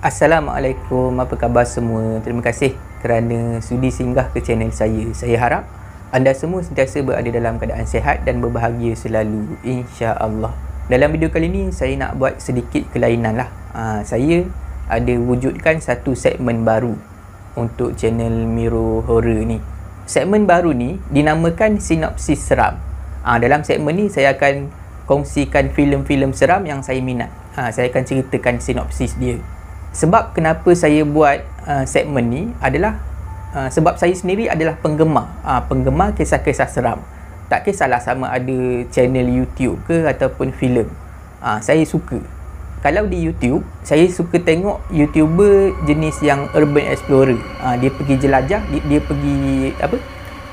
Assalamualaikum, apa khabar semua? Terima kasih kerana sudi singgah ke channel saya. Saya harap anda semua sentiasa berada dalam keadaan sihat dan berbahagia selalu, insya-Allah. Dalam video kali ini saya nak buat sedikit kelainan lah. Saya ada wujudkan satu segmen baru untuk channel Miro Horror ni. Segmen baru ni dinamakan Sinopsis Seram. Dalam segmen ni saya akan kongsikan filem-filem seram yang saya minat. Saya akan ceritakan sinopsis dia. Sebab kenapa saya buat segmen ni adalah sebab saya sendiri adalah penggemar kisah-kisah seram. Tak kisahlah sama ada channel YouTube ke ataupun filem. Saya suka. Kalau di YouTube, saya suka tengok YouTuber jenis yang urban explorer. Dia pergi jelajah, dia pergi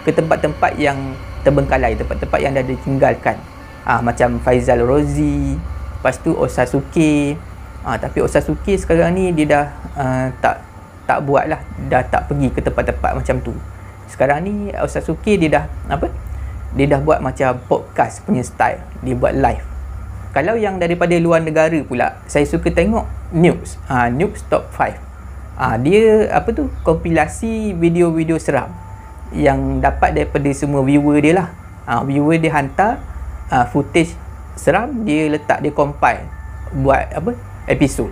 ke tempat-tempat yang terbengkalai, tempat-tempat yang dah ditinggalkan. Macam Faizal Rozi, lepas tu Osasuke. Tapi Osasuke sekarang ni dia dah tak buat lah, dah tak pergi ke tempat-tempat macam tu. Sekarang ni Osasuke dia dah dia dah buat macam podcast punya style, dia buat live. Kalau yang daripada luar negara pula, saya suka tengok Noobs, Noobs Top 5. Dia kompilasi video-video seram yang dapat daripada semua viewer dia lah. Viewer dia hantar footage seram, dia letak, dia compile buat episod.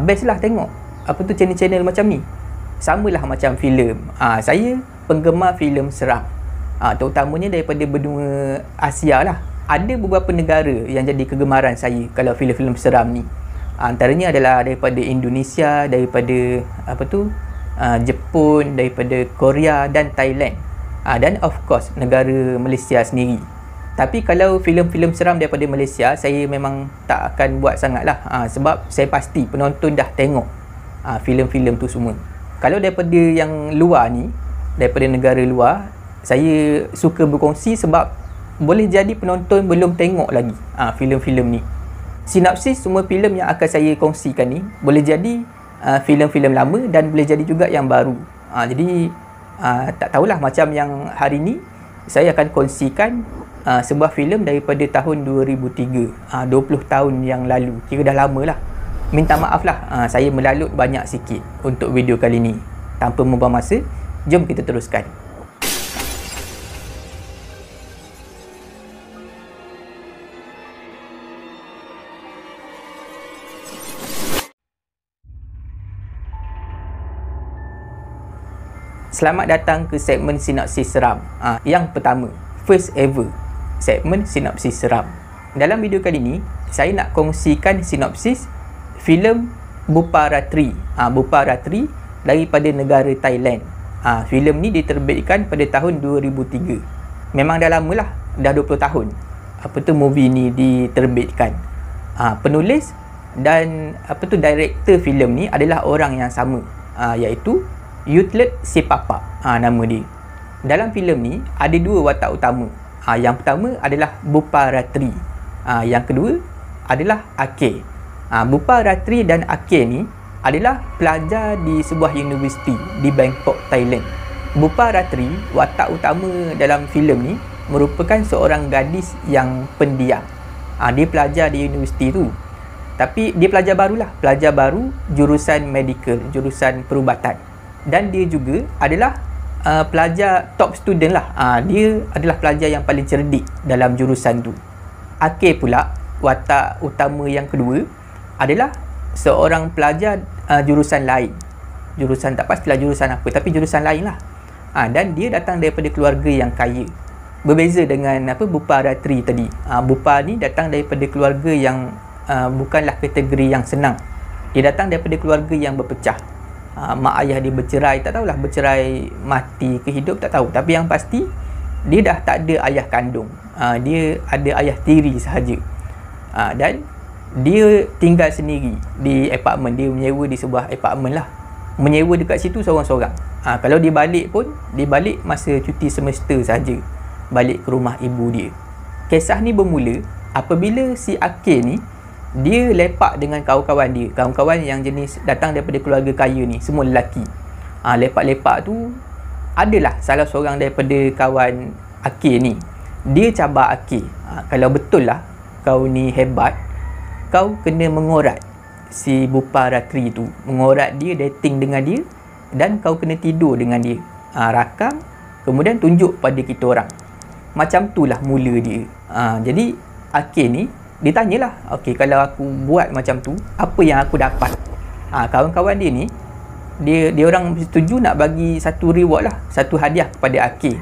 Best lah tengok channel-channel macam ni. Samalah macam filem. Saya penggemar filem seram, terutamanya daripada benua Asia lah. Ada beberapa negara yang jadi kegemaran saya kalau filem-filem seram ni. Antaranya adalah daripada Indonesia, daripada Jepun, daripada Korea dan Thailand. Dan of course negara Malaysia sendiri. Tapi kalau filem-filem seram daripada Malaysia, saya memang tak akan buat sangat lah. Sebab saya pasti penonton dah tengok filem-filem tu semua. Kalau daripada yang luar ni, daripada negara luar, saya suka berkongsi sebab boleh jadi penonton belum tengok lagi filem-filem ni. Sinopsis semua filem yang akan saya kongsikan ni boleh jadi filem-filem lama dan boleh jadi juga yang baru. Jadi tak tahulah, macam yang hari ni saya akan kongsikan sebuah filem daripada tahun 2003, 20 tahun yang lalu. Kira dah lama lah. Minta maaf lah, saya melalut banyak sikit untuk video kali ni. Tanpa membuang masa, jom kita teruskan. Selamat datang ke segmen sinopsis seram. Yang pertama, first ever segmen sinopsis seram. Dalam video kali ni, saya nak kongsikan sinopsis filem Bupa Ratri. Bupa Ratri daripada negara Thailand. Filem ni diterbitkan pada tahun 2003. Memang dah lama lah, dah 20 tahun movie ni diterbitkan. Penulis dan director filem ni adalah orang yang sama, iaitu Yutlet Sipapa, nama dia. Dalam filem ni ada dua watak utama. Yang pertama adalah Bupa Ratri. Yang kedua adalah Ake. Bupa Ratri dan Ake ni adalah pelajar di sebuah universiti di Bangkok, Thailand. Bupa Ratri, watak utama dalam filem ni, merupakan seorang gadis yang pendiam. Dia pelajar di universiti tu. Tapi dia pelajar barulah, pelajar baru jurusan medical, jurusan perubatan. Dan dia juga adalah pelajar top student lah. Dia adalah pelajar yang paling cerdik dalam jurusan tu. Ake pula, watak utama yang kedua, adalah seorang pelajar jurusan lain. Jurusan, tak pastilah jurusan apa, tapi jurusan lain lah. Dan dia datang daripada keluarga yang kaya. Berbeza dengan Bupa Ratri tadi. Bupa ni datang daripada keluarga yang bukanlah kategori yang senang. Dia datang daripada keluarga yang berpecah. Mak ayah dia bercerai, tak tahulah bercerai mati ke hidup, tak tahu. Tapi yang pasti dia dah tak ada ayah kandung. Dia ada ayah tiri sahaja. Dan dia tinggal sendiri di apartmen. Dia menyewa di sebuah apartmen lah. Menyewa dekat situ seorang-seorang. Kalau dia balik pun, dia balik masa cuti semester sahaja, balik ke rumah ibu dia. Kisah ni bermula apabila si Ake ni, dia lepak dengan kawan-kawan dia. Kawan-kawan yang jenis datang daripada keluarga kaya ni, semua lelaki. Lepak-lepak tu, adalah salah seorang daripada kawan Ake ni. Dia cabar Ake, kalau betul lah kau ni hebat, kau kena mengorat si Bupa Ratri tu, mengorat dia, dating dengan dia, dan kau kena tidur dengan dia. Rakam, kemudian tunjuk pada kita orang. Macam tu lah mula dia. Jadi akhir ni dia tanyalah, okey, kalau aku buat macam tu, apa yang aku dapat? Kawan-kawan dia ni, dia orang setuju nak bagi satu reward lah, satu hadiah kepada Akir.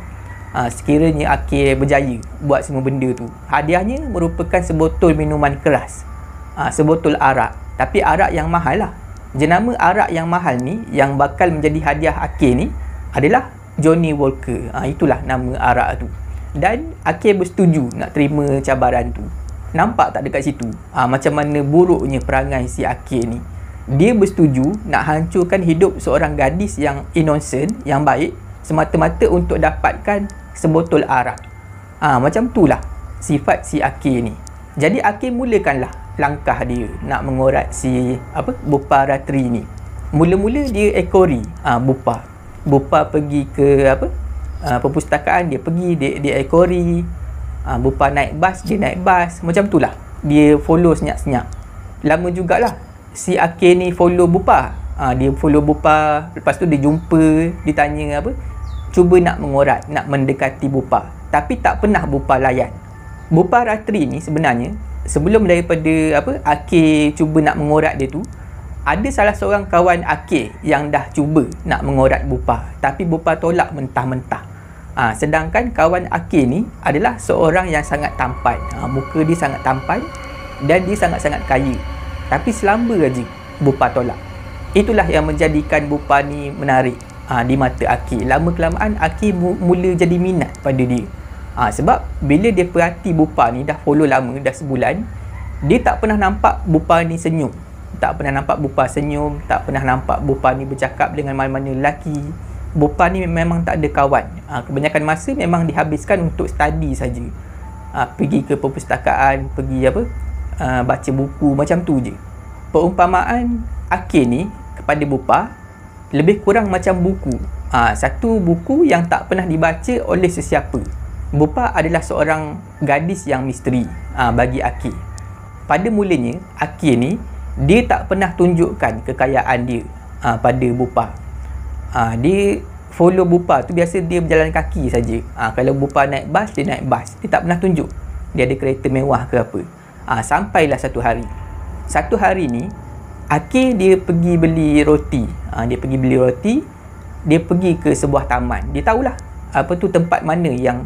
Sekiranya Akir berjaya buat semua benda tu. Hadiahnya merupakan sebotol minuman keras, sebotol arak, tapi arak yang mahal lah. Jenama arak yang mahal ni, yang bakal menjadi hadiah Akir ni, adalah Johnnie Walker. Itulah nama arak tu. Dan Akir bersetuju nak terima cabaran tu. Nampak tak dekat situ macam mana buruknya perangai si Akir ni. Dia bersetuju nak hancurkan hidup seorang gadis yang innocent, yang baik, semata-mata untuk dapatkan sebotol arak. Macam itulah sifat si Akir ni. Jadi Akir mulakanlah langkah dia nak mengorat si Bupa Ratri ni. Mula-mula dia ekori Bupa. Bupa pergi ke perpustakaan, dia pergi, dia ekori. Bupa naik bas, dia naik bas. Macam tu lah dia follow senyap-senyap. Lama jugalah si Akir ni follow Bupa. Dia follow Bupa. Lepas tu dia jumpa, dia tanya cuba nak mengorat, nak mendekati Bupa, tapi tak pernah Bupa layan. Bupa Ratri ni sebenarnya, sebelum daripada Akir cuba nak mengorat dia tu, ada salah seorang kawan Akir yang dah cuba nak mengorat Bupa, tapi Bupa tolak mentah-mentah. Sedangkan kawan Akir ni adalah seorang yang sangat tampan. Muka dia sangat tampan dan dia sangat-sangat kaya, tapi selamba aja Bupa tolak. Itulah yang menjadikan Bupa ni menarik di mata Akir. Lama-kelamaan Akir mula jadi minat pada dia. Sebab bila dia perhati Bupa ni, dah follow lama, dah sebulan, dia tak pernah nampak Bupa ni senyum. Tak pernah nampak Bupa senyum, tak pernah nampak Bupa ni bercakap dengan mana-mana lelaki. Bupa ni memang tak ada kawan. Kebanyakan masa memang dihabiskan untuk study saja. Pergi ke perpustakaan, pergi baca buku, macam tu je. Perumpamaan Akir ni kepada Bupa lebih kurang macam buku. Satu buku yang tak pernah dibaca oleh sesiapa. Bupa adalah seorang gadis yang misteri bagi Akir. Pada mulanya, Akir ni, dia tak pernah tunjukkan kekayaan dia pada Bupa. Dia follow Bupa tu biasa dia berjalan kaki saja. Kalau Bupa naik bas, dia naik bas. Dia tak pernah tunjuk dia ada kereta mewah ke apa. Sampailah satu hari. Satu hari ni, Akir dia pergi beli roti. Dia pergi beli roti. Dia pergi ke sebuah taman. Dia tahulah tempat mana yang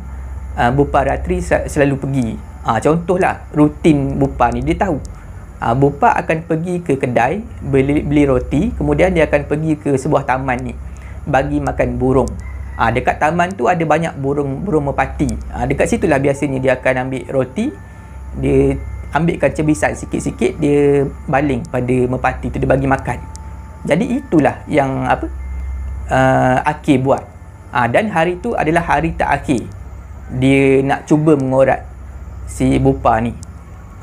Bupa Ratri selalu pergi. Contohlah rutin Bupa ni, dia tahu. Bupa akan pergi ke kedai beli roti, kemudian dia akan pergi ke sebuah taman ni bagi makan burung. Dekat taman tu ada banyak burung merpati. Dekat situlah biasanya dia akan ambil roti, dia ambilkan cebisan sikit-sikit, dia baling pada merpati tu, dia bagi makan. Jadi itulah yang Akir buat. Dan hari tu adalah hari terakhir dia nak cuba mengorat si Bupa ni.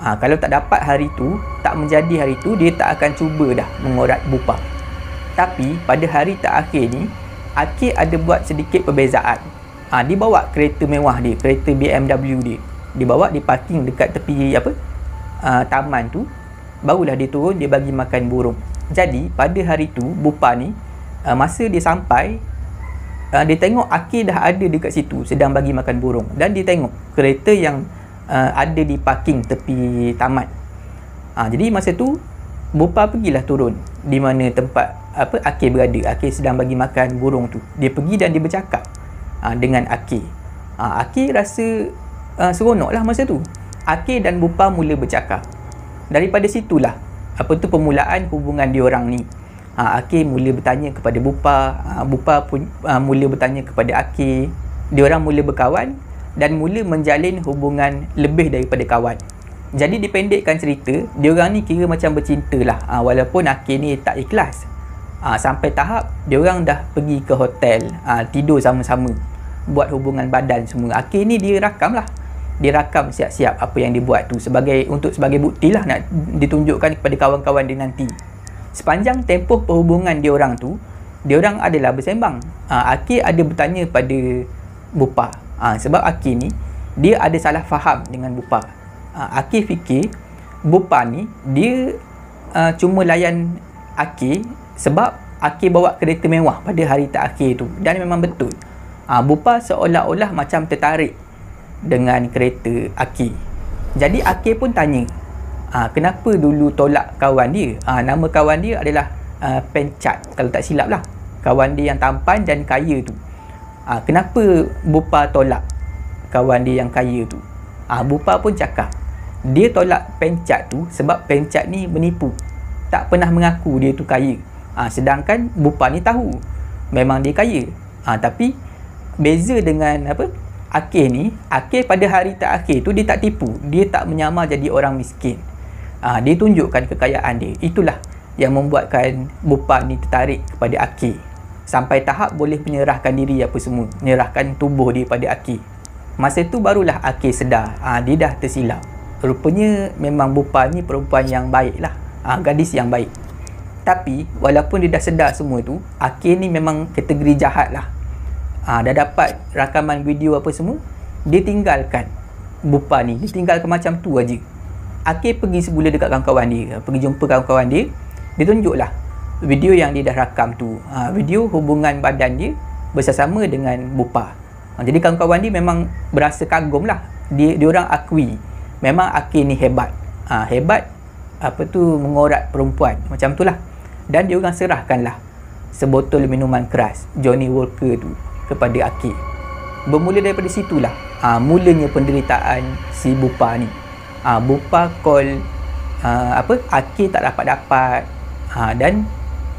Kalau tak dapat hari tu, tak menjadi hari tu, dia tak akan cuba dah mengorat Bupa. Tapi pada hari terakhir ni, Akir ada buat sedikit perbezaan. Dia bawa kereta mewah dia, kereta BMW dia. Dia bawa, dia parking dekat tepi taman tu. Barulah dia turun, dia bagi makan burung. Jadi pada hari tu, Bupa ni, masa dia sampai, dia tengok Akir dah ada dekat situ sedang bagi makan burung. Dan dia tengok kereta yang ada di parking tepi taman. Jadi masa tu Bupa pergilah turun di mana tempat Akir berada. Akir sedang bagi makan burung tu. Dia pergi dan dia bercakap dengan Akir. Akir rasa seronok lah masa tu. Akir dan Bupa mula bercakap. Daripada situlah permulaan hubungan diorang ni. Akir mula bertanya kepada Bupa, Bupa pun mula bertanya kepada Akir. Diorang mula berkawan dan mula menjalin hubungan lebih daripada kawan. Jadi dipendekkan cerita, diorang ni kira macam bercinta lah. Walaupun Akir ni tak ikhlas. Sampai tahap diorang dah pergi ke hotel, tidur sama-sama, buat hubungan badan semua. Akir ni dia rakam lah. Dia rakam siap-siap apa yang dia buat tu sebagai bukti lah, nak ditunjukkan kepada kawan-kawan dia nanti. Sepanjang tempoh perhubungan diorang tu, diorang adalah bersembang. Akir ada bertanya pada Bupa. Sebab Akir ni, dia ada salah faham dengan Bupa. Akir fikir Bupa ni, dia cuma layan Akil sebab Akil bawa kereta mewah pada hari terakhir tu. Dan memang betul, Bupa seolah-olah macam tertarik dengan kereta Akil. Jadi Akil pun tanya, kenapa dulu tolak kawan dia. Nama kawan dia adalah Penchat, kalau tak silap lah. Kawan dia yang tampan dan kaya tu. Kenapa Bupa tolak kawan dia yang kaya tu? Bupa pun cakap, dia tolak Penchat tu sebab Penchat ni menipu, tak pernah mengaku dia tu kaya. Sedangkan Bupa ni tahu memang dia kaya. Tapi beza dengan Akil ni, Akil pada hari terakhir tu dia tak tipu, dia tak menyamar jadi orang miskin. Dia tunjukkan kekayaan dia. Itulah yang membuatkan Bupa ni tertarik kepada Akil, sampai tahap boleh menyerahkan diri apa semua, menyerahkan tubuh dia pada Akil. Masa tu barulah Akil sedar, dia dah tersilap. Rupanya memang Bupa ni perempuan yang baik lah, gadis yang baik. Tapi walaupun dia dah sedar semua tu, Akil ni memang kategori jahat lah. Dah dapat rakaman video apa semua, dia tinggalkan Bupa ni, dia tinggalkan macam tu aja. Akil pergi semula dekat kawan-kawan dia, pergi jumpa kawan-kawan dia. Dia tunjuklah video yang dia dah rakam tu, video hubungan badan dia bersama dengan Bupa. Jadi kawan-kawan dia memang berasa kagum lah. Dia orang akui memang Akil ni hebat. Hebat mengorat perempuan, macam tu lah. Dan dia orang serahkanlah sebotol minuman keras Johnnie Walker tu kepada Akil. Bermula daripada situlah mulanya penderitaan si Bupa ni. Bupa call Akil tak dapat-dapat, dan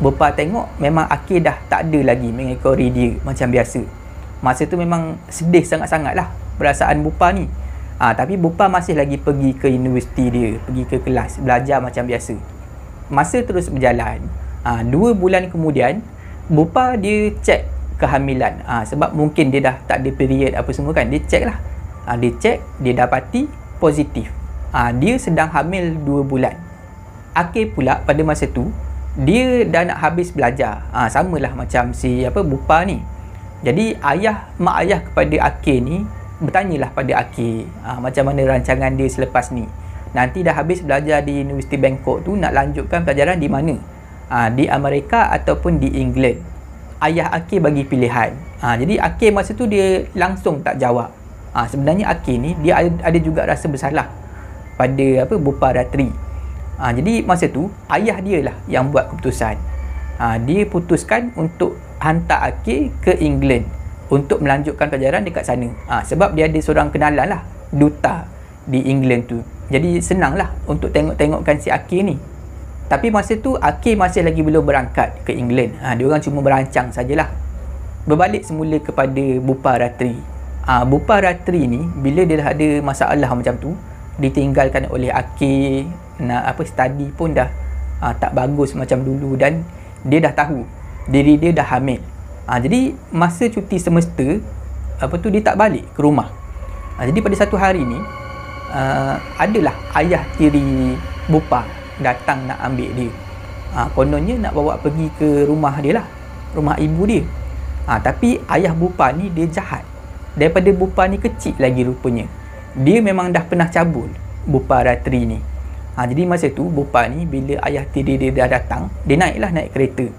Bupa tengok memang Akil dah tak ada lagi mengekori dia macam biasa. Masa tu memang sedih sangat-sangat lah perasaan Bupa ni. Tapi Bupa masih lagi pergi ke universiti dia, pergi ke kelas, belajar macam biasa. Masa terus berjalan. 2 bulan kemudian, Bupa dia cek kehamilan. Sebab mungkin dia dah tak ada period apa semua kan. Dia cek lah. Dia cek, dia dapati positif. Dia sedang hamil 2 bulan. Akil pula pada masa tu, dia dah nak habis belajar. Samalah macam si Bupa ni. Jadi mak ayah kepada Akil ni bertanyalah pada Akil, macam mana rancangan dia selepas ni. Nanti dah habis belajar di Universiti Bangkok tu, nak lanjutkan pelajaran di mana? Di Amerika ataupun di England. Ayah Akil bagi pilihan. Jadi Akil masa tu dia langsung tak jawab. Sebenarnya Akil ni dia ada juga rasa bersalah pada Bupa Ratri. Jadi masa tu ayah dia lah yang buat keputusan. Dia putuskan untuk hantar Akil ke England untuk melanjutkan pelajaran dekat sana. Sebab dia ada seorang kenalan lah, duta di England tu. Jadi senang lah untuk tengok-tengokkan si Akil ni. Tapi masa tu Akil masih lagi belum berangkat ke England. Dia orang cuma berancang sajalah. Berbalik semula kepada Bupa Ratri. Bupa Ratri ni bila dia dah ada masalah macam tu, ditinggalkan oleh Akil, nak study pun dah tak bagus macam dulu, dan dia dah tahu diri dia dah hamil. Jadi masa cuti semester dia tak balik ke rumah. Jadi pada satu hari ni adalah ayah tiri Bupa datang nak ambil dia. Kononnya nak bawa pergi ke rumah dia lah, rumah ibu dia. Tapi ayah Bupa ni dia jahat. Daripada Bupa ni kecil lagi rupanya, dia memang dah pernah cabul Bupa Ratri ni. Jadi masa tu Bupa ni bila ayah tiri dia dah datang, dia naik kereta.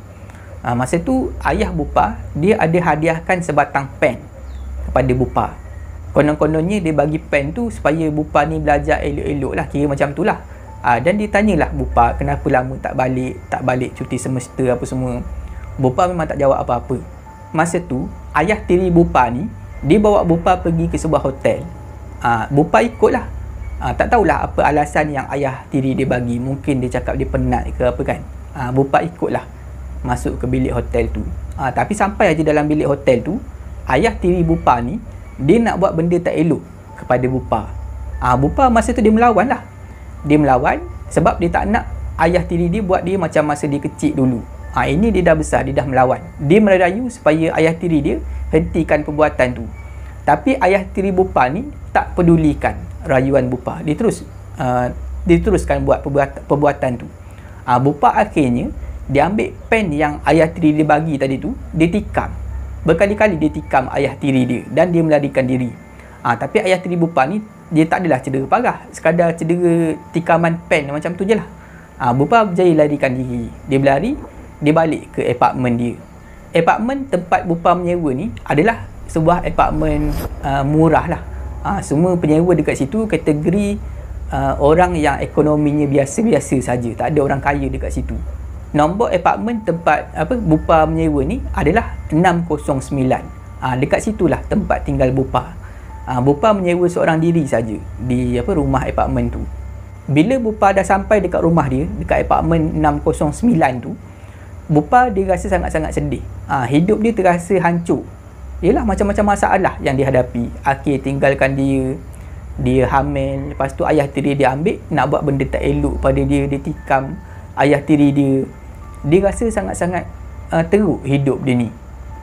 Masa tu ayah Bupa dia ada hadiahkan sebatang pen kepada Bupa. Konon-kononnya dia bagi pen tu supaya Bupa ni belajar elok-elok lah, kira macam tu lah. Dan dia tanyalah Bupa kenapa lama tak balik cuti semester apa semua. Bupa memang tak jawab apa-apa. Masa tu ayah tiri Bupa ni dia bawa Bupa pergi ke sebuah hotel. Bupa ikutlah. Tak tahulah apa alasan yang ayah tiri dia bagi. Mungkin dia cakap dia penat ke apa kan. Bupa ikutlah masuk ke bilik hotel tu. Tapi sampai aja dalam bilik hotel tu, ayah tiri Bupa ni dia nak buat benda tak elok kepada Bupa. Bupa masa tu dia melawan lah. Dia melawan sebab dia tak nak ayah tiri dia buat dia macam masa dia kecil dulu. Ini dia dah besar, dia dah melawan. Dia merayu supaya ayah tiri dia hentikan perbuatan tu. Tapi ayah tiri Bupa ni tak pedulikan rayuan Bupa. Dia teruskan buat perbuatan tu. Bupa akhirnya dia ambil pen yang ayah tiri dia bagi tadi tu, dia tikam. Berkali-kali dia tikam ayah tiri dia dan dia melarikan diri. Tapi ayah tiri Bupa ni dia tak adalah cedera parah, sekadar cedera tikaman pen macam tu je lah. Bupa berjaya larikan diri. Dia berlari, dia balik ke apartmen dia. Apartmen tempat Bupa menyewa ni adalah sebuah apartmen murah lah. Semua penyewa dekat situ kategori orang yang ekonominya biasa-biasa saja. Tak ada orang kaya dekat situ. Nombor apartmen tempat Bupa menyewa ni adalah 609. Dekat situlah tempat tinggal Bupa. Bupa menyewa seorang diri saja di rumah apartmen tu. Bila Bupa dah sampai dekat rumah dia, dekat apartmen 609 tu, Bupa dia rasa sangat-sangat sedih. Hidup dia terasa hancur. Yelah, macam-macam masalah yang dihadapi. Akil tinggalkan dia, dia hamil, lepas tu ayah tiri dia ambil nak buat benda tak elok pada dia, dia tikam ayah tiri dia. Dia rasa sangat-sangat teruk hidup dia ni.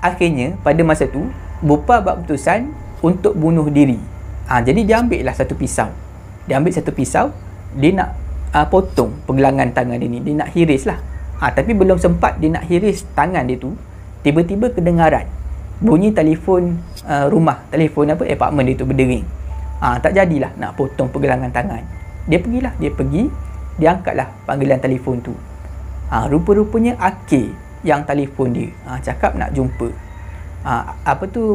Akhirnya pada masa tu Bupa buat keputusan untuk bunuh diri. Jadi dia ambil lah satu pisau. Dia ambil satu pisau, dia nak potong pergelangan tangan dia ni. Dia nak hiris lah. Tapi belum sempat dia nak hiris tangan dia tu, tiba-tiba kedengaran bunyi telefon rumah, telefon apartmen dia tu berdering. Tak jadilah nak potong pergelangan tangan. Dia pergi, dia angkatlah panggilan telefon tu. Rupa-rupanya Akil yang telefon dia, cakap nak jumpa.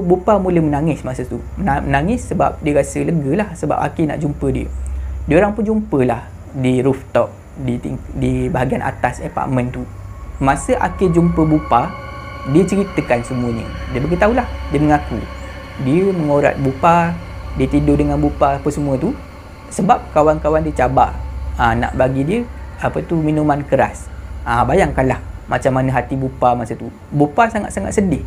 Bupa mula menangis masa tu. Menangis sebab dia rasa lega lah, sebab Akil nak jumpa dia. Diorang pun jumpalah di rooftop, di bahagian atas apartmen tu. Masa Akil jumpa Bupa, dia ceritakan semuanya. Dia beritahulah, dia mengaku dia mengorat Bupa, dia tidur dengan Bupa apa semua tu sebab kawan-kawan dia cabar nak bagi dia minuman keras. Bayangkanlah macam mana hati Bupa masa tu. Bupa sangat-sangat sedih.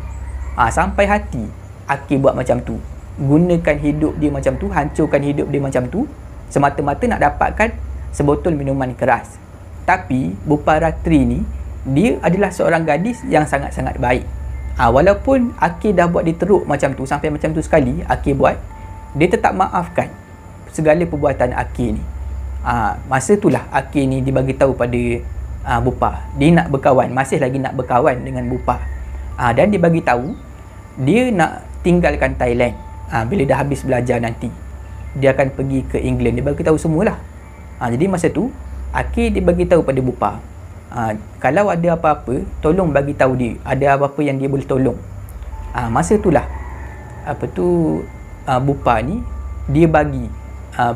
Sampai hati Akil buat macam tu. Gunakan hidup dia macam tu, hancurkan hidup dia macam tu semata-mata nak dapatkan sebotol minuman keras. Tapi Bupa Ratri ni, dia adalah seorang gadis yang sangat-sangat baik. Walaupun Akil dah buat dia teruk macam tu, sampai macam tu sekali Akil buat, dia tetap maafkan segala perbuatan Akil ni. Masa itulah Akil ni dibagi tahu pada Bupa, dia nak berkawan, masih lagi nak berkawan dengan Bupa. Dan dia bagi tahu dia nak tinggalkan Thailand. Bila dah habis belajar nanti, dia akan pergi ke England. Dia bagi tahu semualah. Jadi masa tu Akil dia bagi tahu pada Bupa, kalau ada apa-apa tolong bagi tahu dia, ada apa-apa yang dia boleh tolong. Masa itulah Bupa ni dia bagi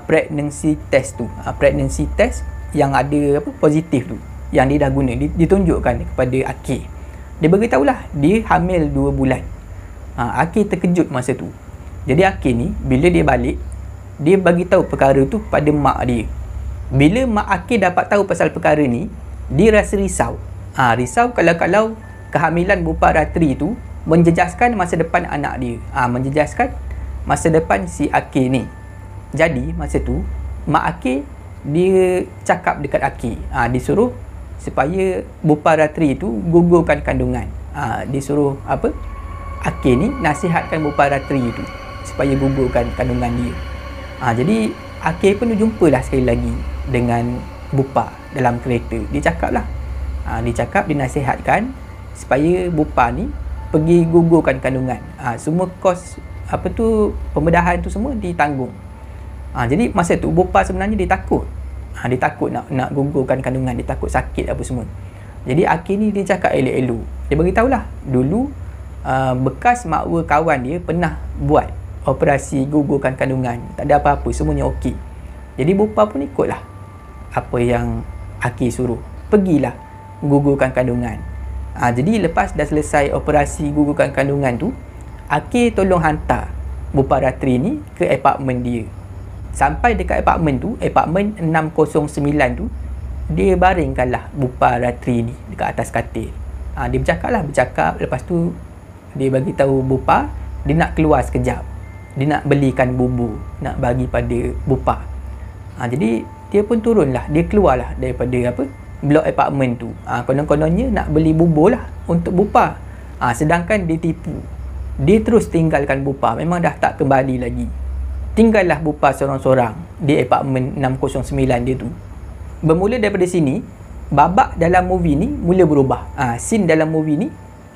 pregnancy test tu, pregnancy test yang ada positif tu, yang dia dah guna, dia tunjukkan kepada Akil. Dia beritahulah dia hamil 2 bulan. Akil terkejut masa tu. Jadi Akil ni bila dia balik, dia bagi tahu perkara tu pada mak dia. Bila mak Akil dapat tahu pasal perkara ni, dia rasa risau. Risau kalau kehamilan Bupa Ratri tu menjejaskan masa depan anak dia. Menjejaskan masa depan si Akil ni. Jadi masa tu mak Akil dia cakap dekat Akil, dia suruh supaya Bupa Ratri tu gugurkan kandungan. Dia suruh Akil ni nasihatkan Bupa Ratri tu supaya gugurkan kandungan dia. Jadi Akil pun jumpalah sekali lagi dengan Bupa dalam kereta. Dia cakaplah, dia cakap, dia nasihatkan supaya Bupa ni pergi gugurkan kandungan. Semua kos pembedahan tu semua ditanggung. Jadi masa tu Bupa sebenarnya dia takut. Dia takut nak gugurkan kandungan, dia takut sakit apa semua. Jadi Akil ni dia cakap elok-elok. Dia beritahulah dulu bekas makwa kawan dia pernah buat operasi gugurkan kandungan, tak ada apa-apa, semuanya okey. Jadi Bupa pun ikutlah apa yang Akil suruh, pergilah gugurkan kandungan. Jadi lepas dah selesai operasi gugurkan kandungan tu, Akil tolong hantar Bupa Ratri ni ke apartmen dia. Sampai dekat apartmen tu, apartmen 609 tu, dia baringkanlah Bupa Ratri ni dekat atas katil. Dia bercakap, lepas tu dia bagi tahu Bupa dia nak keluar sekejap. Dia nak belikan bubur, nak bagi pada Bupa. Jadi dia pun turunlah, dia keluarlah daripada blok apartmen tu. Konon-kononnya nak beli bubur lah untuk Bupa. Sedangkan dia tipu. Dia terus tinggalkan Bupa, memang dah tak kembali lagi. Tinggallah Bupa seorang-seorang di apartmen 609 dia tu. Bermula daripada sini, babak dalam movie ni mula berubah. Scene dalam movie ni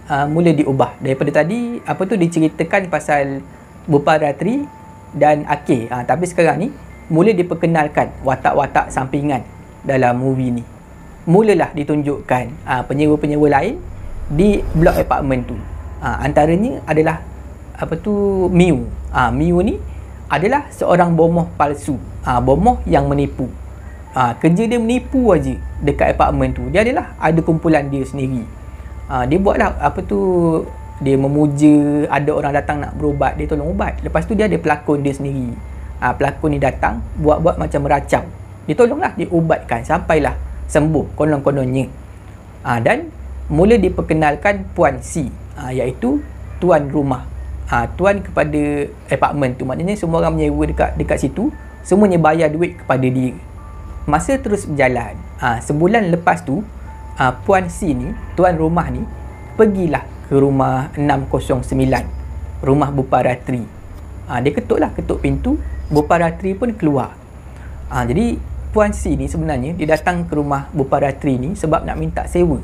mula diubah. Daripada tadi diceritakan pasal Bupa Ratri dan Akil. Tapi sekarang ni mula diperkenalkan watak-watak sampingan dalam movie ni. mulalah ditunjukkan penyewa-penyewa lain di blok apartmen tu. Antaranya adalah Miu. Miu ni adalah seorang bomoh palsu, bomoh yang menipu. Kerja dia menipu aja dekat apartmen tu. Dia adalah ada kumpulan dia sendiri. Dia buatlah dia memuja, ada orang datang nak berubat, dia tolong ubat. Lepas tu dia ada pelakon dia sendiri. Pelakon ni datang buat-buat macam meracau. Dia tolonglah dia ubatkan sampailah sembuh konon-kononnya. Dan mula diperkenalkan Puan C, iaitu tuan rumah. Tuan kepada apartmen tu. Maknanya semua orang menyewa dekat situ, semuanya bayar duit kepada dia. Masa terus berjalan. Sebulan lepas tu, Puan C ni, tuan rumah ni, pergilah ke rumah 609, rumah Buparatri. Dia ketuk pintu, Buparatri pun keluar. Jadi Puan C ni sebenarnya dia datang ke rumah Buparatri ni sebab nak minta sewa.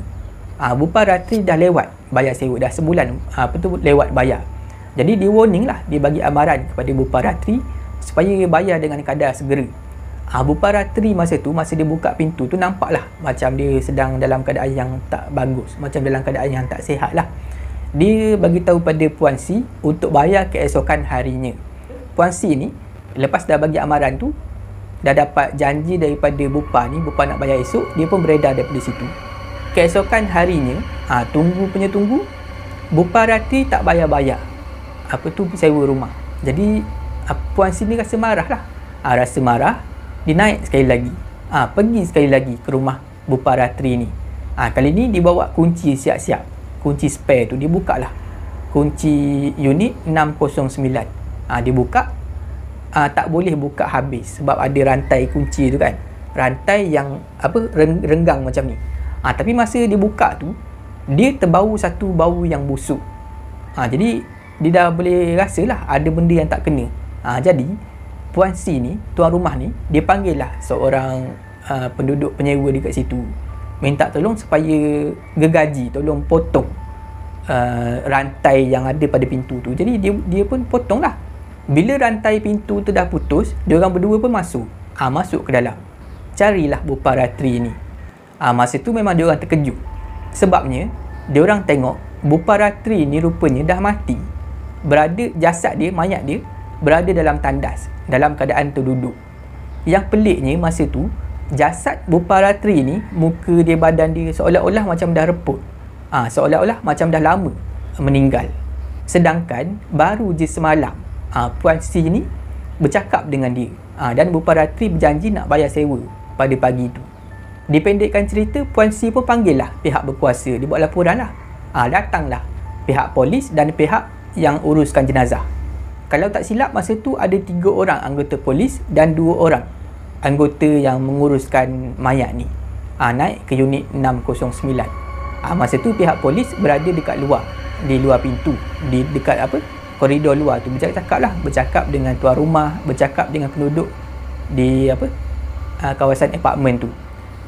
Buparatri dah lewat bayar sewa, dah sebulan lewat bayar. Jadi dia warning lah, dia bagi amaran kepada Buparatri supaya dia bayar dengan kadar segera. Buparatri masa dia buka pintu tu, nampaklah macam dia sedang dalam keadaan yang tak bagus, macam dalam keadaan yang tak sihat lah. Dia bagi tahu pada Puan C untuk bayar keesokan harinya. Puan C ni lepas dah bagi amaran tu, dah dapat janji daripada Bupa ni, Bupa nak bayar esok, dia pun beredar daripada situ. Keesokan harinya, tunggu, Buparatri tak bayar-bayar sewa rumah. Jadi Puan C ni rasa marah lah. Rasa marah, dia naik sekali lagi, pergi sekali lagi ke rumah Buparatri ni. Kali ni dia bawa kunci siap-siap, kunci spare tu. Dia buka lah kunci unit 609. Dia buka, tak boleh buka habis sebab ada rantai kunci tu kan, rantai yang renggang macam ni. Tapi masa dia buka tu, dia terbau satu bau yang busuk. Jadi dia dah boleh rasa lah ada benda yang tak kena. Jadi Puan C ni, tuan rumah ni, dia panggil lah seorang penduduk penyewa dekat situ, minta tolong supaya gergaji tolong potong rantai yang ada pada pintu tu. Jadi dia pun potong lah. Bila rantai pintu tu dah putus, diorang berdua pun masuk ke dalam, carilah Buparatri ni. Masa tu memang diorang terkejut, sebabnya diorang tengok Buparatri ni rupanya dah mati. Jasad dia, mayat dia berada dalam tandas, dalam keadaan terduduk. Yang peliknya masa tu, jasad Buparatri ni, muka dia, badan dia seolah-olah macam dah reput, seolah-olah macam dah lama meninggal. Sedangkan baru je semalam Puan C ni bercakap dengan dia, dan Buparatri berjanji nak bayar sewa pada pagi tu. Dipendekkan cerita, Puan C pun panggil lah pihak berkuasa. Dia buat laporan lah. Datanglah pihak polis dan pihak yang uruskan jenazah. Kalau tak silap masa tu ada 3 orang anggota polis dan 2 orang anggota yang menguruskan mayat ni. Naik ke unit 609. Masa tu pihak polis berada dekat luar, di luar pintu, di dekat koridor luar tu, bercakap dengan tuan rumah, bercakap dengan penduduk di kawasan apartmen tu.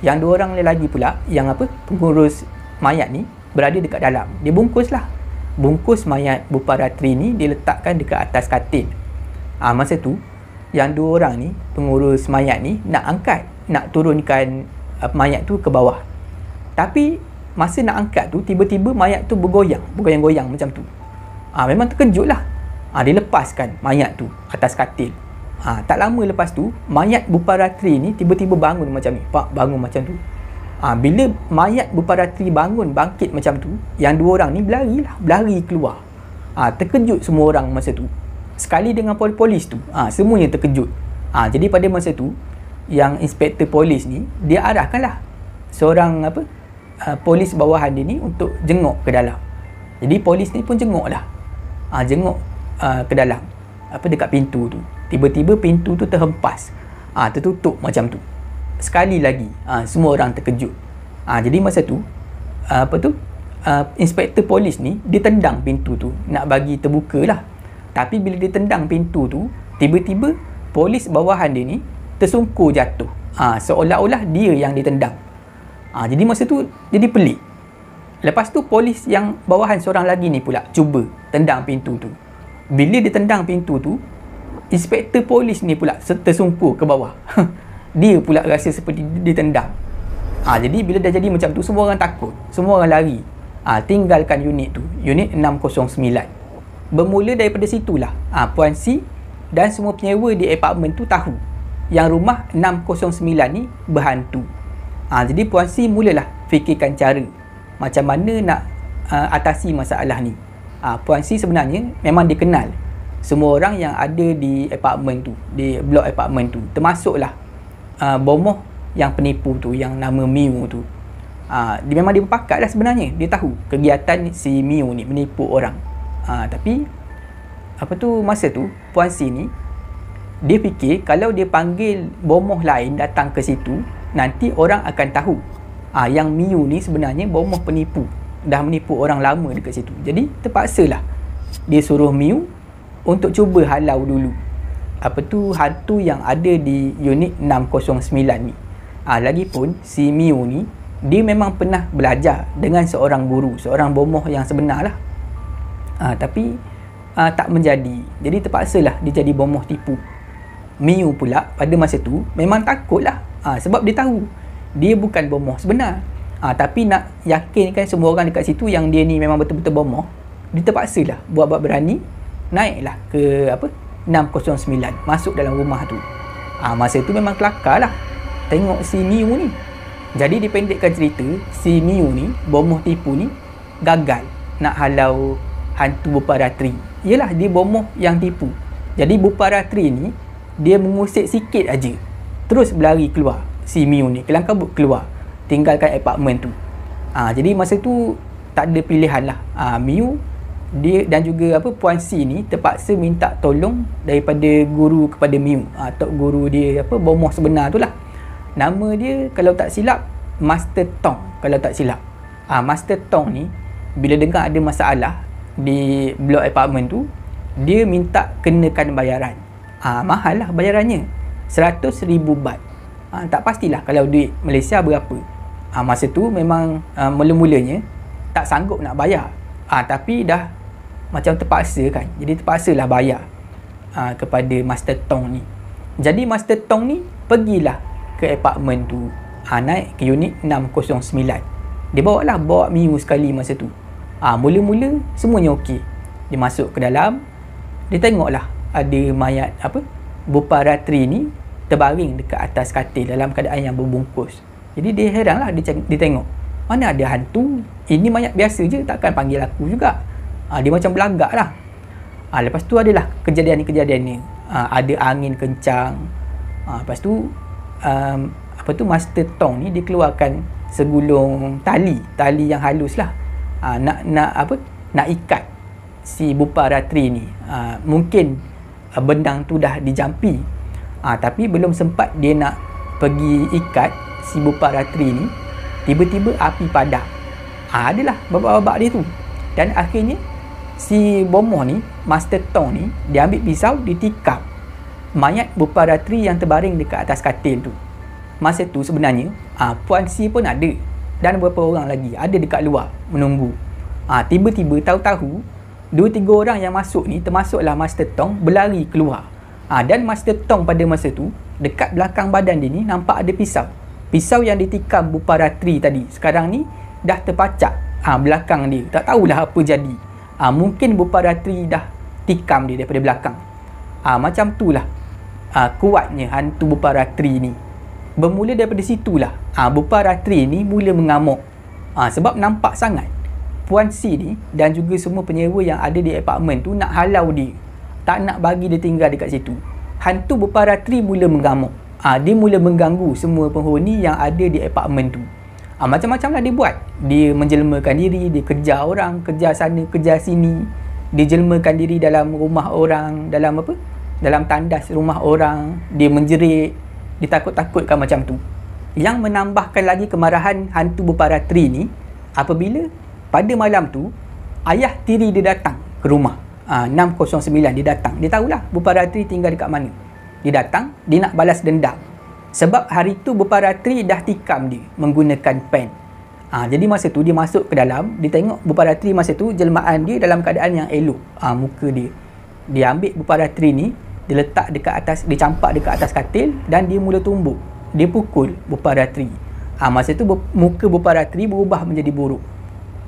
Yang 2 orang lagi pula yang pengurus mayat ni berada dekat dalam. Dia bungkus mayat Buparatri ni, dia letakkan dekat atas katil. Masa tu yang 2 orang ni, pengurus mayat ni, nak turunkan mayat tu ke bawah. Tapi masa nak angkat tu, tiba-tiba mayat tu bergoyang-goyang macam tu. Memang terkejut lah. Dia lepaskan mayat tu atas katil. Tak lama lepas tu, mayat Buparatri ni tiba-tiba bangun macam ni. Bangun macam tu. Bila mayat Buparatri bangun, bangkit macam tu, yang 2 orang ni berlari keluar. Terkejut semua orang masa tu. Sekali dengan polis tu, semuanya terkejut. Jadi pada masa tu, yang inspektor polis ni, dia arahkanlah seorang polis bawahan dia ni untuk jenguk ke dalam. Jadi polis ni pun jenguk ke dalam, dekat pintu tu. Tiba-tiba pintu tu terhempas, tertutup macam tu. Sekali lagi, semua orang terkejut. Jadi masa tu, inspektor polis ni, dia tendang pintu tu nak bagi terbuka lah. Tapi bila dia tendang pintu tu, tiba-tiba polis bawahan dia ni tersungkur jatuh, seolah-olah dia yang ditendang. Jadi masa tu jadi pelik. Lepas tu polis yang bawahan seorang lagi ni pula cuba tendang pintu tu. Bila dia tendang pintu tu, inspektor polis ni pula tersungkur ke bawah. Dia pula rasa seperti ditendang. Jadi bila dah jadi macam tu, semua orang takut, semua orang lari, tinggalkan unit tu, unit 609. Bermula daripada situlah Puan C dan semua penyewa di apartmen tu tahu yang rumah 609 ni berhantu. Jadi Puan C mulalah fikirkan cara macam mana nak atasi masalah ni. Puan C sebenarnya memang dikenal semua orang yang ada di apartmen tu, di blok apartmen tu, termasuklah bomoh yang penipu tu, yang nama Miu tu. Dia memang dia berpakat lah sebenarnya. Dia tahu kegiatan si Miu ni menipu orang. Tapi masa tu Puan C ni dia fikir kalau dia panggil bomoh lain datang ke situ, nanti orang akan tahu yang Miu ni sebenarnya bomoh penipu, dah menipu orang lama dekat situ. Jadi terpaksalah dia suruh Miu untuk cuba halau dulu hantu yang ada di unit 609 ni. Lagipun si Miu ni dia memang pernah belajar dengan seorang guru, seorang bomoh yang sebenar lah. Tapi tak menjadi. Jadi terpaksalah dia jadi bomoh tipu. Miu pula pada masa tu memang takut lah. Sebab dia tahu dia bukan bomoh sebenar. Tapi nak yakinkan semua orang dekat situ yang dia ni memang betul-betul bomoh, dia terpaksalah buat-buat berani, naiklah ke 609, masuk dalam rumah tu. Masa tu memang kelakar lah tengok si Miu ni. Jadi dipendekkan cerita, si Miu ni, bomoh tipu ni, gagal nak halau hantu Bupa Ratri. Yelah, dia bomoh yang tipu. Jadi Bupa Ratri ni dia mengusik sikit aja, terus berlari keluar. Si Miu ni kelang kabut keluar, tinggalkan apartmen tu. Jadi masa tu tak ada pilihan lah. Miu dia dan juga Puan C ni terpaksa minta tolong daripada guru kepada Miu. Tok guru dia bomoh sebenar tu lah. Nama dia kalau tak silap Master Tong, kalau tak silap. Master Tong ni bila dengar ada masalah di blok apartmen tu, dia minta kenakan bayaran. Mahal lah bayarannya, 100,000 baht. Tak pastilah kalau duit Malaysia berapa. Masa tu memang mula-mulanya tak sanggup nak bayar. Tapi dah macam terpaksa kan, jadi terpaksalah bayar kepada Master Tong ni. Jadi Master Tong ni pergilah ke apartmen tu, naik ke unit 609. Dia bawa Miu sekali masa tu. Mula-mula semuanya okey. Dia masuk ke dalam, dia tengoklah ada mayat Bupa Ratri ni terbaring dekat atas katil dalam keadaan yang berbungkus. Jadi dia heranlah, dia tengok, mana ada hantu, ini mayat biasa je, takkan panggil aku juga. Dia macam belagak lah. Lepas tu adalah kejadian ni. Ada angin kencang. Lepas tu Master Tong ni dia keluarkan segulung tali yang halus lah. Nak ikat si Bupa Ratri ni. Mungkin benang tu dah dijampi, tapi belum sempat dia nak pergi ikat si Bupa Ratri ni, tiba-tiba api padam. Adalah babak-babak dia tu. Dan akhirnya si bomoh ni, Master Tong ni, dia ambil pisau, ditikam mayat Bupa Ratri yang terbaring dekat atas katil tu. Masa tu sebenarnya Puan C pun ada dan beberapa orang lagi ada dekat luar menunggu. Tiba-tiba tahu-tahu 2-3 orang yang masuk ni, termasuklah Master Tong, berlari keluar. Dan Master Tong pada masa tu dekat belakang badan dia ni nampak ada pisau. Pisau yang ditikam Bupa Ratri tadi, sekarang ni dah terpacak belakang dia. Tak tahulah apa jadi. Mungkin Bupa Ratri dah tikam dia daripada belakang. Macam tu lah kuatnya hantu Bupa Ratri ni. Bermula daripada situlah Bupa Ratri ni mula mengamuk. Sebab nampak sangat Puan C ni dan juga semua penyewa yang ada di apartmen tu nak halau dia, tak nak bagi dia tinggal dekat situ. Hantu Bupa Ratri mula mengamuk. Dia mula mengganggu semua penghuni yang ada di apartmen tu. Macam-macam lah dia buat. Dia menjelmakan diri, dia kejar orang, kejar sana, kejar sini. Dia jelmakan diri dalam rumah orang, dalam tandas rumah orang. Dia menjerit, dia takut-takutkan macam tu. Yang menambahkan lagi kemarahan hantu Bupa Ratri ni, apabila pada malam tu ayah tiri dia datang ke rumah 609, dia datang. Dia tahulah Bupa Ratri tinggal dekat mana. Dia datang, dia nak balas dendam. Sebab hari tu Bupa Ratri dah tikam dia menggunakan pen. Jadi masa tu dia masuk ke dalam, dia tengok Bupa Ratri masa tu jelmaan dia dalam keadaan yang elok. Muka dia. Dia ambil Bupa Ratri ni, dia letak dekat atas, dia campak dekat atas katil dan dia mula tumbuk. Dia pukul Bupa Ratri Masa tu muka Buparatri berubah menjadi buruk.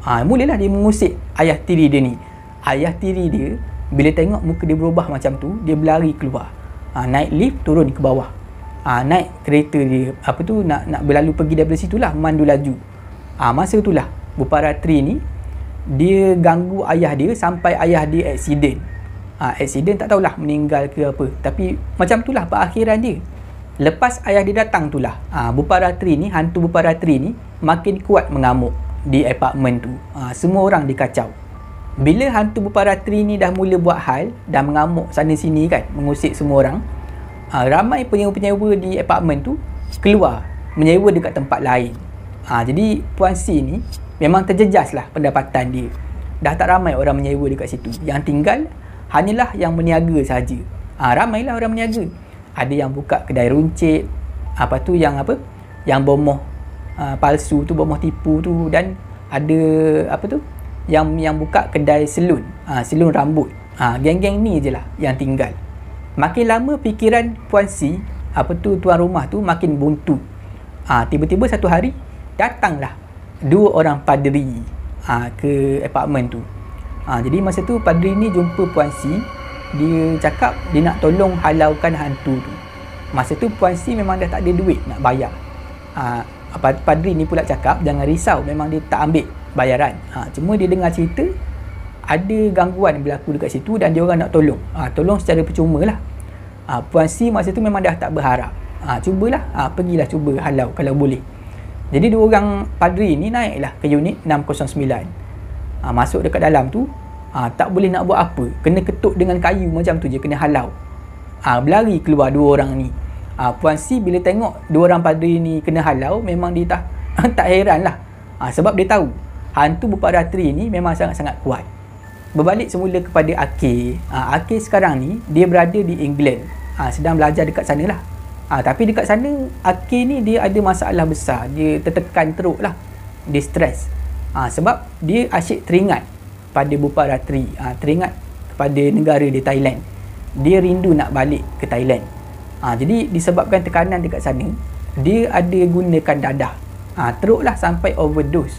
Mulalah dia mengusik ayah tiri dia ni. Ayah tiri dia bila tengok muka dia berubah macam tu, dia berlari keluar. Naik lift, turun ke bawah. Naik kereta dia, nak berlalu pergi daripada situlah, memandu laju. Masa itulah Buparatri ni dia ganggu ayah dia sampai ayah dia aksiden. Aksiden tak tahulah meninggal ke apa, tapi macam itulah perakhiran dia. Lepas ayah dia datang itulah, Buparatri ni, hantu Buparatri ni makin kuat mengamuk di apartmen tu. Semua orang dikacau. Bila hantu Buparatri ni dah mula buat hal, dah mengamuk sana sini kan, mengusik semua orang, ramai penyewa-penyewa di apartmen tu keluar menyewa dekat tempat lain. Jadi Puan C ni memang terjejas lah pendapatan dia. Dah tak ramai orang menyewa dekat situ. Yang tinggal hanyalah yang meniaga saja. Ramailah orang meniaga. Ada yang buka kedai runcit, yang bomoh palsu tu, bomoh tipu tu, dan ada yang buka kedai salon, salon rambut. Geng-geng ni je lah yang tinggal. Makin lama fikiran Puan C, tuan rumah tu makin buntu. Tiba-tiba satu hari datanglah 2 orang padri ke apartmen tu. Jadi masa tu padri ni jumpa Puan C. Dia cakap dia nak tolong halaukan hantu tu. Masa tu Puan C memang dah tak ada duit nak bayar. Padri ni pula cakap jangan risau, memang dia tak ambil bayaran. Cuma dia dengar cerita ada gangguan berlaku dekat situ dan dia orang nak tolong. Tolong secara percuma lah. Puan C masa tu memang dah tak berharap. Cubalah, pergilah cuba halau kalau boleh. Jadi 2 orang padri ni naiklah ke unit 609. Masuk dekat dalam tu, tak boleh nak buat apa, kena ketuk dengan kayu macam tu je, kena halau. Berlari keluar 2 orang ni. Puan C bila tengok 2 orang padri ni kena halau, memang dia tak heran lah. Sebab dia tahu hantu Buparatri ni memang sangat-sangat kuat. Berbalik semula kepada Akir. Akir sekarang ni dia berada di England, sedang belajar dekat sana lah. Tapi dekat sana Akir ni dia ada masalah besar. Dia tertekan teruk lah, dia stres. Sebab dia asyik teringat pada Buparatri, teringat kepada negara di Thailand. Dia rindu nak balik ke Thailand. Jadi disebabkan tekanan dekat sana, dia ada gunakan dadah. Teruklah sampai overdose.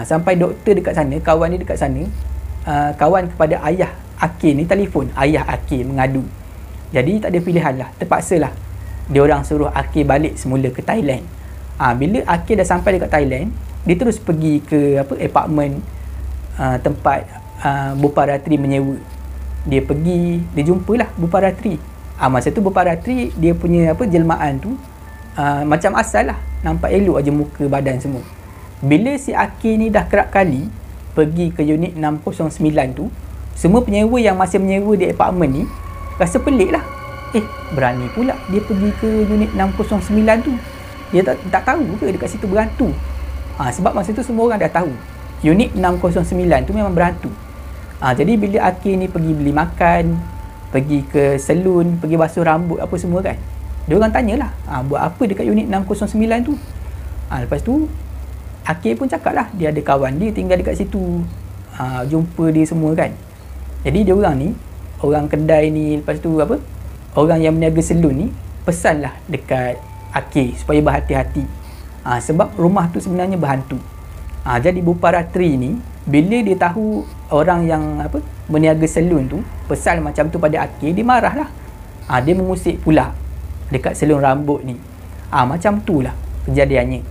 Sampai doktor dekat sana, kawan dia dekat sana, kawan kepada ayah Akir ni telefon, ayah Akir mengadu. Jadi tak ada pilihan lah, terpaksalah dia orang suruh Akir balik semula ke Thailand. Bila Akir dah sampai dekat Thailand, dia terus pergi ke apartmen tempat Buparatri menyewa. Dia pergi, dia jumpalah Buparatri. Masa tu Buparatri dia punya jelmaan tu macam asal lah, nampak elok aja muka badan semua. Bila si Akir ni dah kerap kali pergi ke unit 609 tu, semua penyewa yang masih menyewa di apartmen ni rasa pelik lah. Berani pula dia pergi ke unit 609 tu. Dia tak tahu ke dekat situ berhantu. Sebab masa tu semua orang dah tahu unit 609 tu memang berhantu. Jadi bila Akir ni pergi beli makan, pergi ke salon, pergi basuh rambut apa semua kan, dia orang tanyalah, buat apa dekat unit 609 tu. Lepas tu Akir pun cakap lah dia ada kawan dia tinggal dekat situ, jumpa dia semua kan. Jadi dia orang ni, orang kedai ni, lepas tu orang yang meniaga salon ni pesanlah dekat Akir supaya berhati-hati, sebab rumah tu sebenarnya berhantu. Jadi Buparatri ni bila dia tahu orang yang meniaga salon tu pesan macam tu pada Akir, dia marah lah. Dia mengusik pula dekat salon rambut ni. Macam tu lah kejadiannya.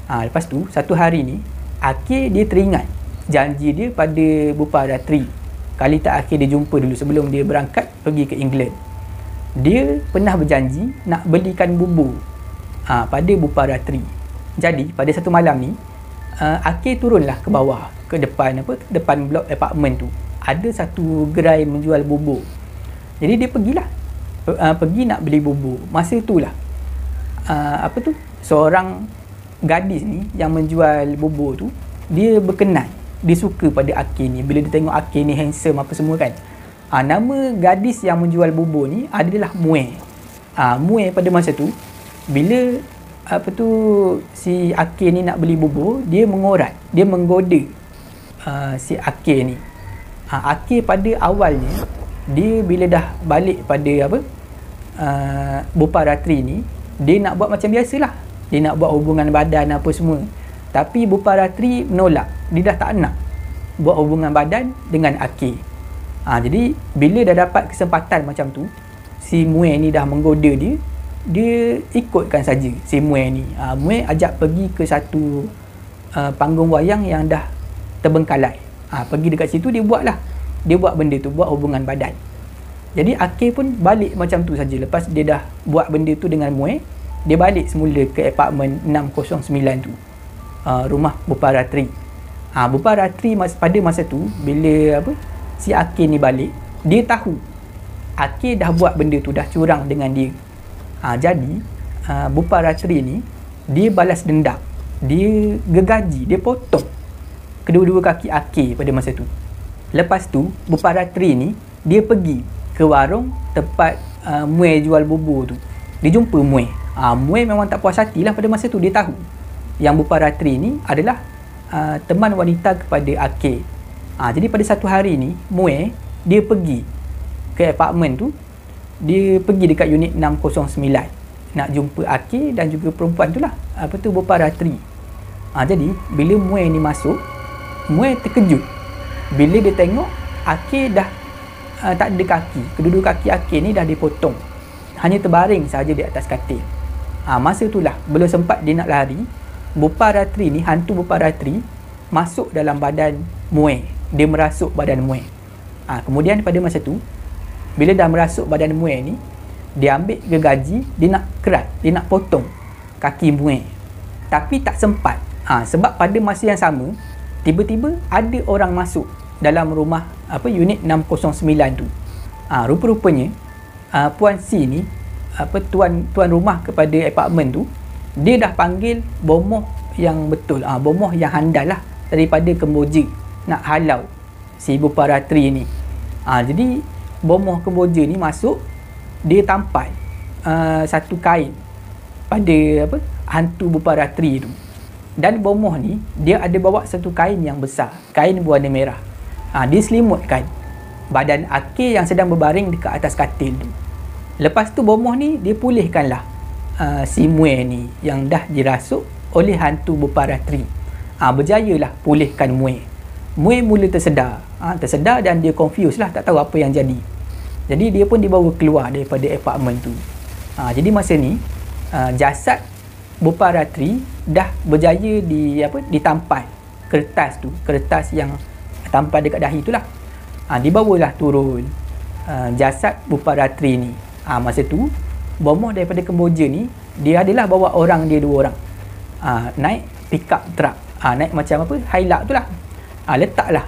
Lepas tu satu hari ni Akir dia teringat janji dia pada Buparatri. Kali tak Akir dia jumpa dulu sebelum dia berangkat pergi ke England. Dia pernah berjanji nak belikan bubur pada Buparatri. Jadi pada satu malam ni Akir turunlah ke bawah, ke depan depan blok apartmen tu. Ada satu gerai menjual bubur. Jadi dia pergilah, pergi nak beli bubur. Masa itulah seorang gadis ni yang menjual bubur tu, dia berkenan, dia suka pada Akir ni. Bila dia tengok Akir ni handsome apa semua kan. Nama gadis yang menjual bubur ni adalah Mue. Mue pada masa tu bila si Akir ni nak beli bubur, dia mengorat, dia menggoda si Akir ni. Akir pada awalnya dia bila dah balik pada Buparatri ni, dia nak buat macam biasalah, dia nak buat hubungan badan apa semua. Tapi Bupa Ratri menolak, dia dah tak nak buat hubungan badan dengan Akil. Jadi bila dah dapat kesempatan macam tu, si Mue ni dah menggoda dia, dia ikutkan saja si Mue ni. Mue ajak pergi ke satu panggung wayang yang dah terbengkalai. Pergi dekat situ, dia buat benda tu, buat hubungan badan. Jadi Akil pun balik macam tu saja. Lepas dia dah buat benda tu dengan Mue, dia balik semula ke apartmen 609 tu, rumah Bupa Ratri. Bupa Ratri pada masa tu, bila si Akil ni balik, dia tahu Akil dah buat benda tu, dah curang dengan dia. Jadi Bupa Ratri ni, dia balas dendam, dia gergaji, dia potong kedua-dua kaki Akil pada masa tu. Lepas tu Bupa Ratri ni, dia pergi ke warung tempat Mue jual bubur tu. Dia jumpa Mue. Mue memang tak puas hati lah pada masa tu. Dia tahu yang Bupa Ratri ni adalah teman wanita kepada Akil. Jadi pada satu hari ni, Mue dia pergi ke apartmen tu. Dia pergi dekat unit 609 nak jumpa Akil dan juga perempuan tu lah, Bupa Ratri. Jadi bila Mue ni masuk, Mue terkejut bila dia tengok Akil dah tak ada kaki. Kedua-dua kaki Akil ni dah dipotong, hanya terbaring saja di atas katil. Masa itulah, belum sempat dia nak lari, Bupa Ratri ni, hantu Bupa Ratri masuk dalam badan Mue. Dia merasuk badan Mue. Kemudian pada masa tu, bila dah merasuk badan Mue ni, dia ambil gergaji, dia nak kerat, dia nak potong kaki Mue. Tapi tak sempat. Sebab pada masa yang sama, tiba-tiba ada orang masuk dalam rumah unit 609 tu. Rupa-rupanya Puan C ni, tuan rumah kepada apartmen tu, dia dah panggil bomoh yang betul, bomoh yang handal lah daripada Kemboja nak halau si Bupa Ratri ni. Jadi bomoh Kemboja ni masuk, dia tampal satu kain pada hantu Bupa Ratri tu. Dan bomoh ni, dia ada bawa satu kain yang besar, kain berwarna merah. Dia selimutkan badan Akil yang sedang berbaring dekat atas katil tu. Lepas tu bomoh ni, dia pulihkanlah si Mue ni yang dah dirasuk oleh hantu Bupa Ratri. Berjayalah pulihkan Mue. Mue mula tersedar dan dia confused lah, tak tahu apa yang jadi. Jadi dia pun dibawa keluar daripada apartmen tu. Jadi masa ni jasad Bupa Ratri dah berjaya ditampal kertas tu, kertas yang tampal dekat dahi tu lah. Dibawalah turun jasad Bupa Ratri ni. Masa tu bomoh daripada Kemboja ni, dia adalah bawa orang dia 2 orang, naik pickup truck, naik macam Hilux tu lah. Letaklah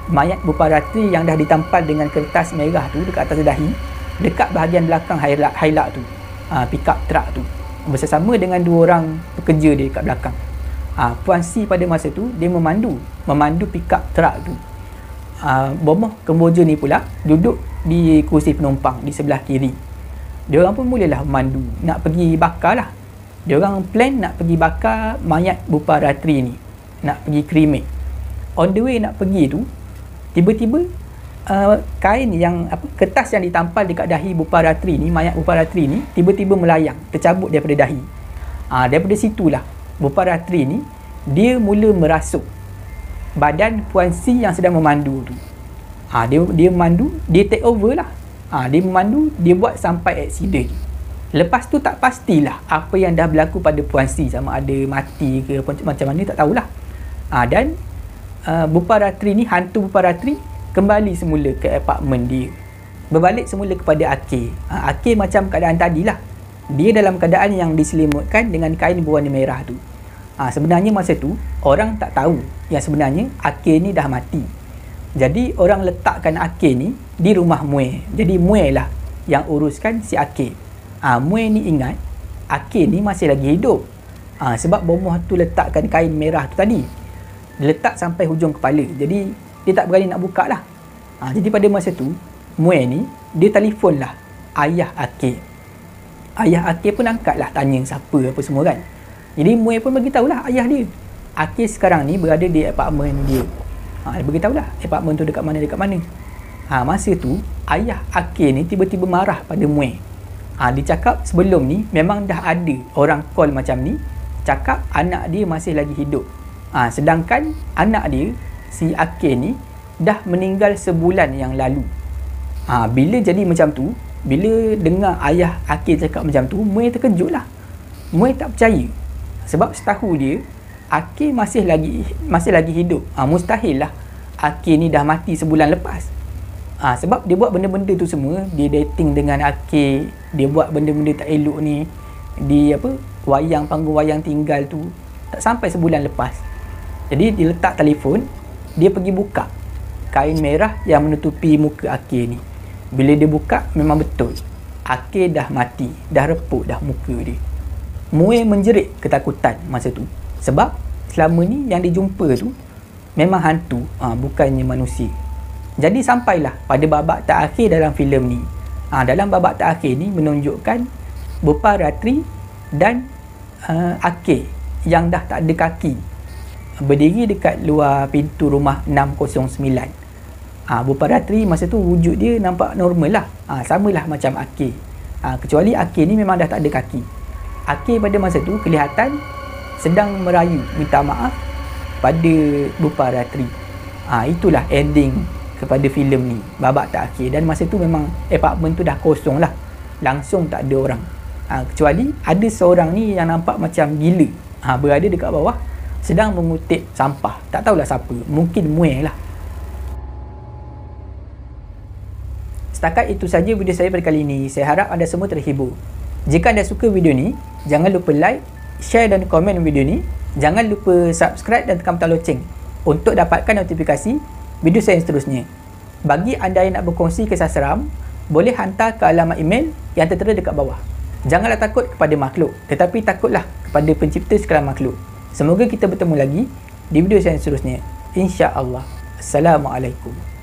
mayat Bupa Ratri yang dah ditampal dengan kertas merah tu dekat atas dahi, dekat bahagian belakang Hilux tu, pickup truck tu, bersama dengan 2 orang pekerja dia dekat belakang. Puan C pada masa tu, dia memandu pickup truck tu. Bomoh Kemboja ni pula duduk di kursi penumpang di sebelah kiri. Diorang pun mulalah memandu, nak pergi bakar lah. Diorang plan nak pergi bakar mayat Bupa Ratri ni, nak pergi cremate. On the way nak pergi tu, tiba-tiba kain yang kertas yang ditampal dekat dahi Bupa Ratri ni, mayat Bupa Ratri ni, tiba-tiba melayang, tercabut daripada dahi. Daripada situlah Bupa Ratri ni, dia mula merasuk badan Puan C yang sedang memandu tu. Dia memandu, dia take over lah. Dia memandu, dia buat sampai accident. Lepas tu tak pastilah apa yang dah berlaku pada Puan C, sama ada mati ke macam mana, tak tahulah. Dan Bupa Ratri ni, hantu Bupa Ratri kembali semula ke apartmen dia, berbalik semula kepada Akil. Akil macam keadaan tadilah, dia dalam keadaan yang diselimutkan dengan kain berwarna merah tu. Sebenarnya masa tu orang tak tahu yang sebenarnya Akil ni dah mati. Jadi orang letakkan Akil ni di rumah Mue. Jadi Mue lah yang uruskan si Akil. Mue ni ingat Akil ni masih lagi hidup. Sebab bomoh tu letakkan kain merah tu tadi, dia letak sampai hujung kepala. Jadi dia tak berani nak buka lah. Jadi pada masa tu Mue ni, dia telefon lah ayah Akil. Ayah Akil pun angkat lah, tanya siapa apa semua kan. Jadi Mue pun beritahu lah ayah dia, Akil sekarang ni berada di apartmen dia. Dia beritahu lah apartmen tu dekat mana. Masa tu ayah Akil ni tiba-tiba marah pada Mue. Dia cakap sebelum ni memang dah ada orang call macam ni cakap anak dia masih lagi hidup. Sedangkan anak dia, si Akil ni, dah meninggal sebulan yang lalu. Bila jadi macam tu, bila dengar ayah Akil cakap macam tu, Muir terkejut lah. Muir tak percaya. Sebab setahu dia, Akil masih lagi hidup. Mustahil lah Akil ni dah mati sebulan lepas. Sebab dia buat benda-benda tu semua, dia dating dengan Akil, dia buat benda-benda tak elok ni di panggung wayang tinggal tu, tak sampai sebulan lepas. Jadi dia letak telefon, dia pergi buka kain merah yang menutupi muka Akil ni. Bila dia buka, memang betul Akil dah mati, dah repuk dah muka dia. Muir menjerit ketakutan masa tu, sebab selama ni yang dijumpa tu memang hantu, bukannya manusia. Jadi sampailah pada babak terakhir dalam filem ni. Dalam babak terakhir ni menunjukkan Bupa Ratri dan Akil yang dah tak ada kaki berdiri dekat luar pintu rumah 609. Bupa Ratri masa tu wujud dia nampak normal lah. Samalah macam Akil. Kecuali Akil ni memang dah tak ada kaki. Akil pada masa tu kelihatan sedang merayu minta maaf pada Bupa Ratri. Itulah ending kepada filem ni, babak terakhir. Dan masa tu memang apartment tu dah kosong lah, langsung tak ada orang. Kecuali ada seorang ni yang nampak macam gila, berada dekat bawah sedang mengutip sampah. Tak tahulah siapa, mungkin Muir lah. Setakat itu saja video saya pada kali ini. Saya harap anda semua terhibur. Jika anda suka video ni, jangan lupa like, share dan komen video ni. Jangan lupa subscribe dan tekan butang loceng untuk dapatkan notifikasi video saya seterusnya. Bagi anda yang nak berkongsi kisah seram, boleh hantar ke alamat email yang tertera dekat bawah. Janganlah takut kepada makhluk, tetapi takutlah kepada pencipta segala makhluk. Semoga kita bertemu lagi di video saya seterusnya. InsyaAllah. Assalamualaikum.